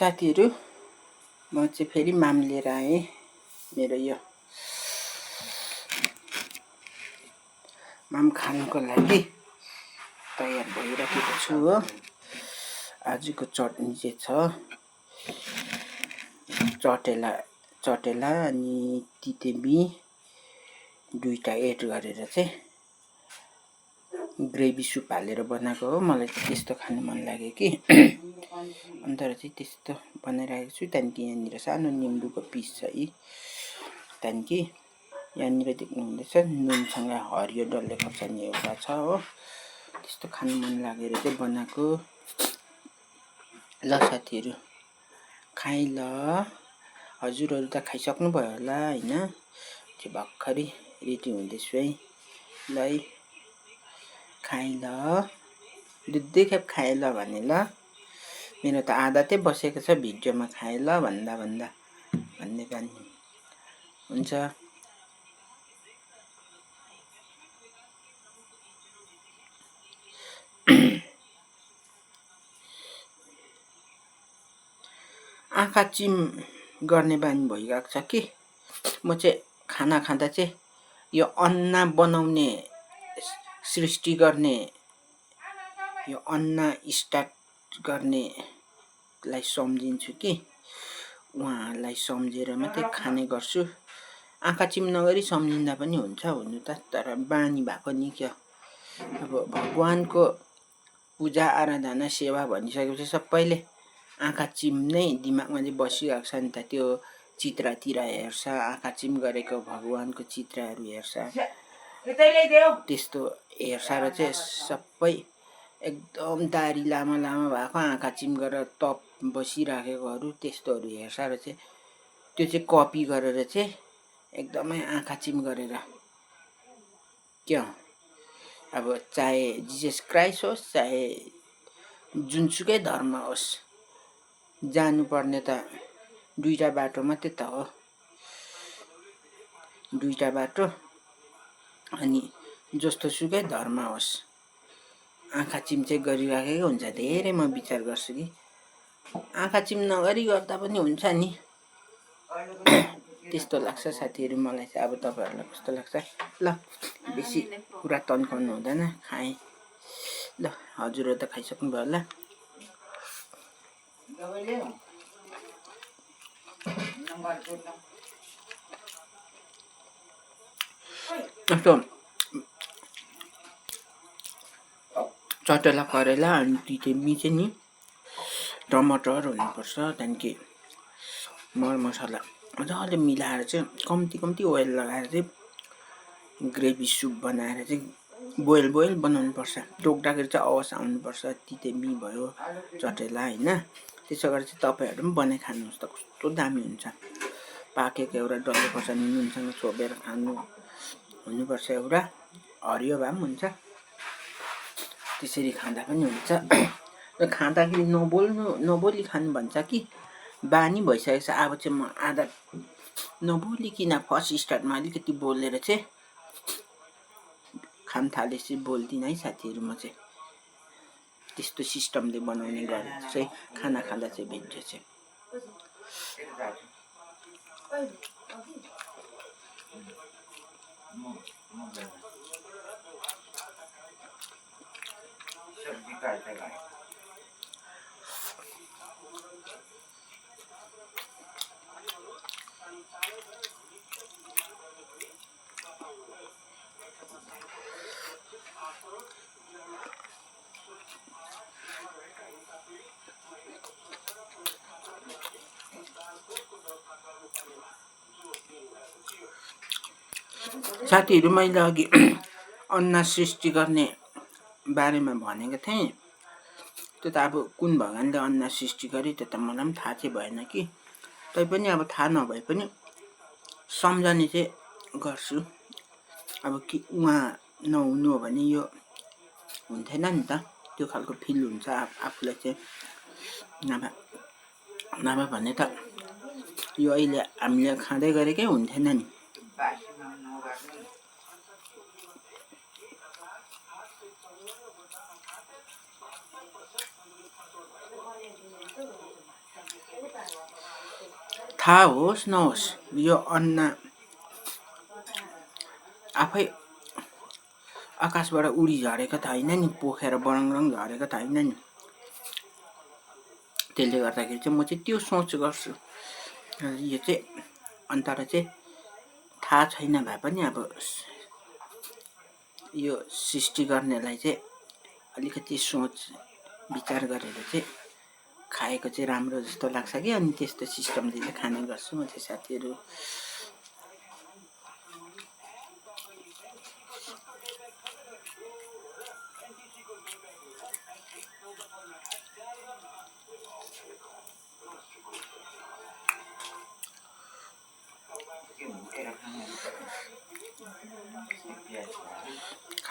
साथीहरू म चाहिँ फेरि माम लिएर आएँ। मेरो यो माम खानुको लागि तयार भइराखेको छु हो। आजको चटनी चाहिँ छ चटेला अनि तितेबी दुईटा एड गरेर चाहिँ ग्रेभी सुप हालेर बनाएको हो। मलाई चाहिँ त्यस्तो खानु मन लाग्यो कि अन्तर चाहिँ त्यस्तो बनाइरहेको छु। त्यहाँदेखि यहाँनिर सानो निम्बुको पिस छ यी। त्यहाँदेखि यहाँनिर देख्नु हुँदैछ नुनसँग हरियो डल्ले खोर्सानी एउटा छ हो। त्यस्तो खानु मन लागेर चाहिँ बनाएको। ल साथीहरू खाइ ल। हजुरहरू त खाइसक्नु भयो होला हैन। चाहिँ भर्खरै रेडी हुँदैछु है। ल है खाइ ल। दुई खेप खाइ ल भने ल। मेरो त आदतै बसेको छ भिडियोमा खाइ ल भन्दा भन्ने बानी हुन्छ। आँखा चिम गर्ने बानी भइरहेको छ कि म चाहिँ खाना खाँदा चाहिँ यो अन्ना बनाउने सृष्टि गर्ने यो अन्ना स्टार्ट गर्नेलाई सम्झिन्छु कि उहाँहरूलाई सम्झेर मात्रै खाने गर्छु। आँखा चिम नगरी सम्झिँदा पनि हुन्छ हुनु त, तर बानी भएको नि क्या। अब भगवानको पूजा आराधना सेवा भनिसकेपछि सबैले आँखा चिम्नै दिमागमा चाहिँ बसिरहेको छ नि त। त्यो चित्रतिर हेर्छ, आँखा चिम गरेको भगवानको चित्रहरू हेर्छ, त्यस्तो हेर्छ र चाहिँ सबै एकदम दारी लामा लामा भएको आँखा चिम गरेर तप बसिराखेकोहरू त्यस्तोहरू हेर्छ र चाहिँ त्यो चाहिँ कपी गरेर चाहिँ एकदमै आँखा चिम गरेर क्या। अब चाहे जिजस क्राइस्ट होस् चाहे जुनसुकै धर्म होस्, जानुपर्ने त दुईटा बाटो मात्रै त हो। दुईटा बाटो अनि जस्तो सुकै धर्म होस् आँखा चिम चाहिँ गरिराखेको हुन्छ। धेरै म विचार गर्छु कि आँखा चिम नगरी गर्दा पनि हुन्छ नि त्यस्तो लाग्छ साथीहरू मलाई चाहिँ। अब तपाईँहरूलाई कस्तो लाग्छ? ल बेसी कुरा तन्काउनु हुँदैन, खाएँ ल। हजुरहरू त खाइसक्नु भयो होला। यस्तो चटेला करेला अनि तितेबी चाहिँ नि टमाटर हुनुपर्छ। त्यहाँदेखि मरमसला मजाले मिलाएर चाहिँ कम्ती ओइल लगाएर चाहिँ ग्रेभी सुप बनाएर चाहिँ बोइल बनाउनु पर्छ। टोक्दाखेरि चाहिँ आवाज आउनुपर्छ। तितेबी भयो चटेला हैन। त्यसो गरेर चाहिँ तपाईँहरू पनि बनाइ खानुहोस् त, कस्तो दामी हुन्छ। पाकेको एउटा डल्ले खोर्सानी नुनसँग छोपेर खानु हुनुपर्छ। एउटा हरियो भए पनि हुन्छ, त्यसरी खाँदा पनि हुन्छ। र खाँदाखेरि नबोली खानु भन्छ कि बानी भइसकेको छ। अब चाहिँ म आदत नबोलिकन फर्स्ट स्टार्टमा अलिकति बोलेर चाहिँ खान थालेपछि बोल्दिनँ है साथीहरू। म चाहिँ त्यस्तो सिस्टमले बनाउने गरेर चाहिँ खाना खाँदा चाहिँ भिडियो चाहिँ साथीहरू मैले अघि अन्ना सृष्टि गर्ने बारेमा भनेको थिएँ। त्यो त अब कुन भगवानले अन्ना सृष्टि गरे त्यो त मलाई पनि थाहा चाहिँ भएन कि। तैपनि अब थाहा नभए पनि सम्झने चाहिँ गर्छु। अब कि उहाँ नहुनु हो भने यो हुन्थेन नि त। त्यो खालको फिल हुन्छ आफूलाई चाहिँ। नभए भने त यो अहिले हामीले खाँदै गरेकै हुन्थेन नि। थाहा होस् नहोस् यो अन्ना आफै आकाशबाट उडी झरेको त होइन नि, पोखेर बरङरङ झरेको त होइन नि। त्यसले गर्दाखेरि चाहिँ म चाहिँ त्यो सोच गर्छु। यो चाहिँ अन्तरा चाहिँ थाहा छैन भए पनि अब यो सृष्टि गर्नेलाई चाहिँ अलिकति सोच विचार गरेर चाहिँ खाएको चाहिँ राम्रो जस्तो लाग्छ कि, अनि त्यस्तो सिस्टमले चाहिँ खाने गर्छु म चाहिँ साथीहरू।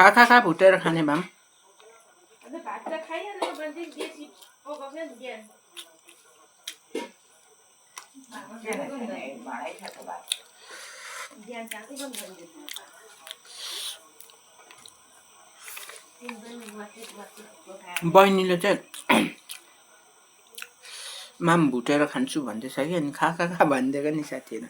खा भुटेर खाने भए बहिनीले चाहिँ माम भुटेर खान्छु भन्दैछ कि, अनि खा भनिदिएको नि साथीहरू।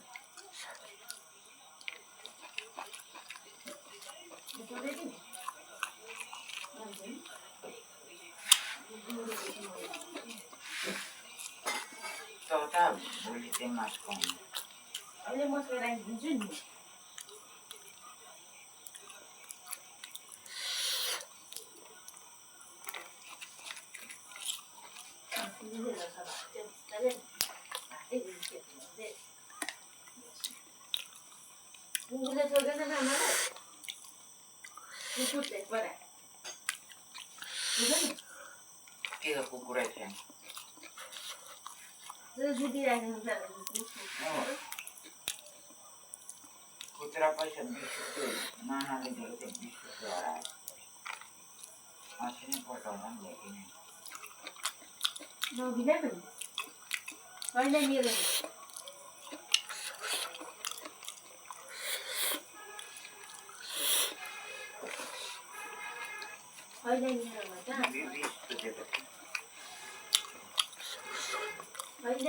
कुतरा पैसा 20 रुपियाँ नानाले दिएको थियो, 20 रुपियाँ हरायो। अस्ति नै पठाउँदा पनि लेखिने नबिना पनि कहिले मिल्दैन। कहिले मिल्दैन त 20 रुपियाँ होइन।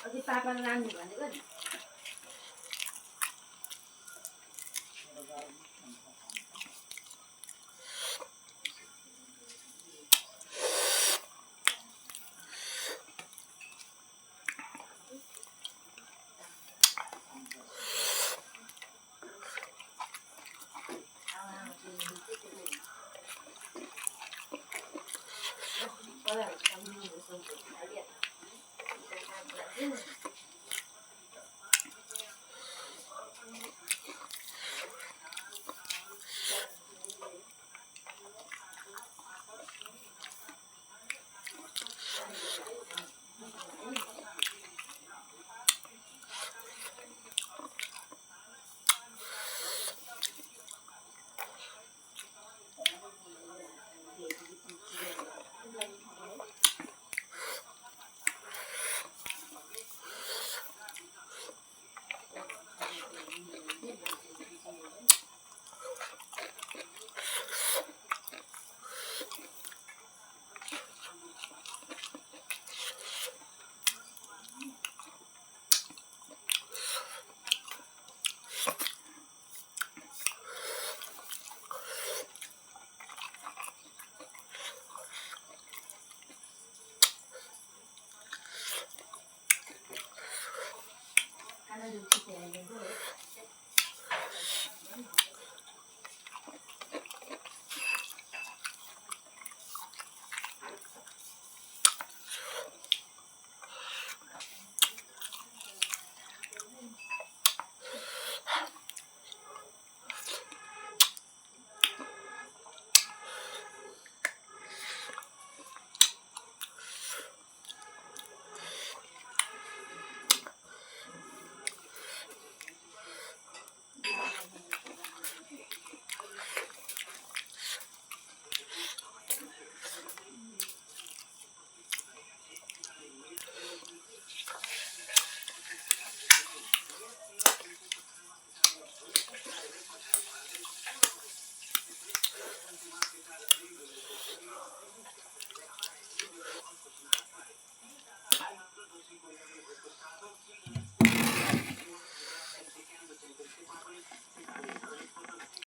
अझै पापाले लानु भनेको नि